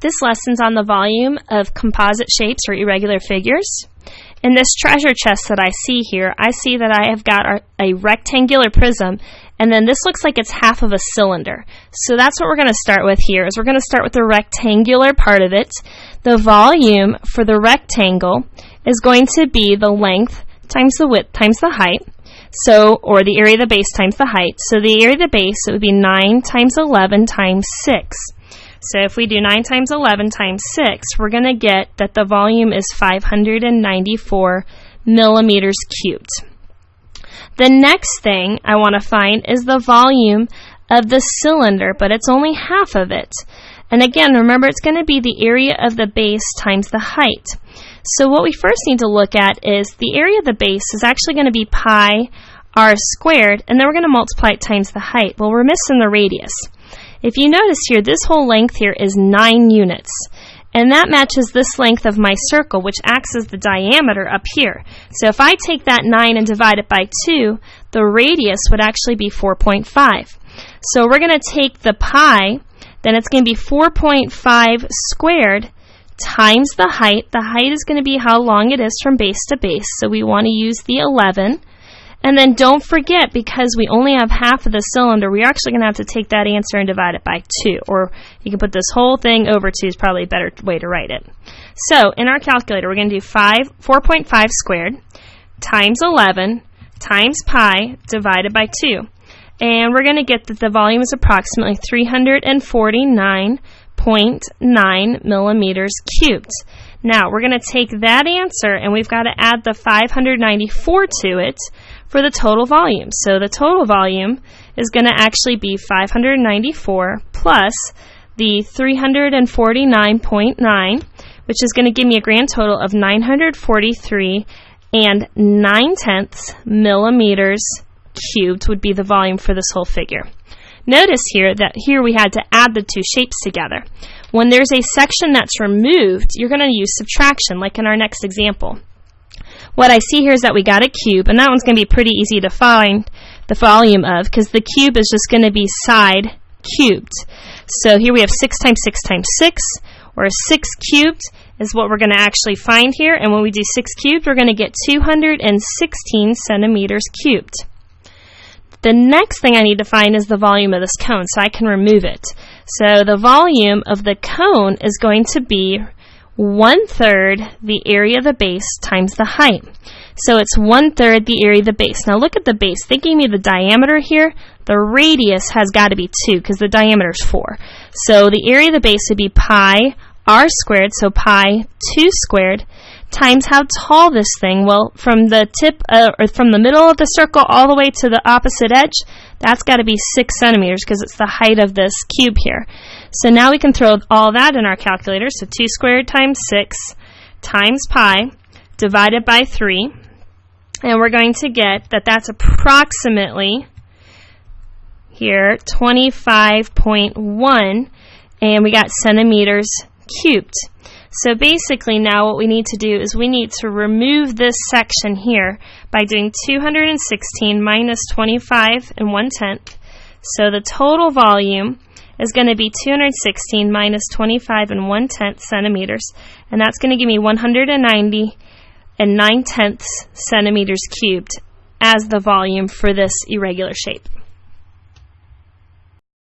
This lesson's on the volume of composite shapes or irregular figures. In this treasure chest that I see here, I see that I have got a rectangular prism, and then this looks like it's half of a cylinder. So that's what we're going to start with here, is we're going to start with the rectangular part of it. The volume for the rectangle is going to be the length times the width times the height. So, or the area of the base times the height. So the area of the base, it would be 9 times 11 times 6. So if we do 9 times 11 times 6, we're going to get that the volume is 594 millimeters cubed. The next thing I want to find is the volume of the cylinder, but it's only half of it. And again, remember, it's going to be the area of the base times the height. So what we first need to look at is the area of the base is actually going to be pi r squared, and then we're going to multiply it times the height. Well, we're missing the radius. If you notice here, this whole length here is 9 units. And that matches this length of my circle, which acts as the diameter up here. So if I take that 9 and divide it by 2, the radius would actually be 4.5. So we're going to take the pi, then it's going to be 4.5 squared times the height. The height is going to be how long it is from base to base, so we want to use the 11. And then don't forget, because we only have half of the cylinder, we're actually going to have to take that answer and divide it by 2. Or you can put this whole thing over 2 is probably a better way to write it. So in our calculator, we're going to do 4.5 squared times 11 times pi divided by 2. And we're going to get that the volume is approximately 349.9 millimeters cubed. Now, we're going to take that answer, and we've got to add the 594 to it for the total volume. So the total volume is going to actually be 594 plus the 349.9, which is going to give me a grand total of 943 and 9/10 millimeters cubed would be the volume for this whole figure. Notice here that here we had to add the two shapes together. When there's a section that's removed, you're going to use subtraction, like in our next example. What I see here is that we got a cube, and that one's going to be pretty easy to find the volume of, because the cube is just going to be side cubed. So here we have 6 times 6 times 6, or 6 cubed is what we're going to actually find here. And when we do 6 cubed, we're going to get 216 centimeters cubed. The next thing I need to find is the volume of this cone, so I can remove it. So the volume of the cone is going to be 1/3 the area of the base times the height. So it's 1/3 the area of the base. Now look at the base. They gave me the diameter here. The radius has got to be 2 because the diameter is 4. So the area of the base would be pi r squared, so pi 2 squared, times how tall this thing. Well, from the tip, or from the middle of the circle all the way to the opposite edge, that's got to be 6 centimeters because it's the height of this cube here. So now we can throw all that in our calculator. So 2 squared times 6 times pi divided by 3. And we're going to get that that's approximately here 25.1, and we got centimeters cubed. So basically now what we need to do is we need to remove this section here by doing 216 minus 25 and 1/10. So the total volume is going to be 216 minus 25 and 1/10 centimeters, and that's going to give me 190 and 9/10 centimeters cubed as the volume for this irregular shape.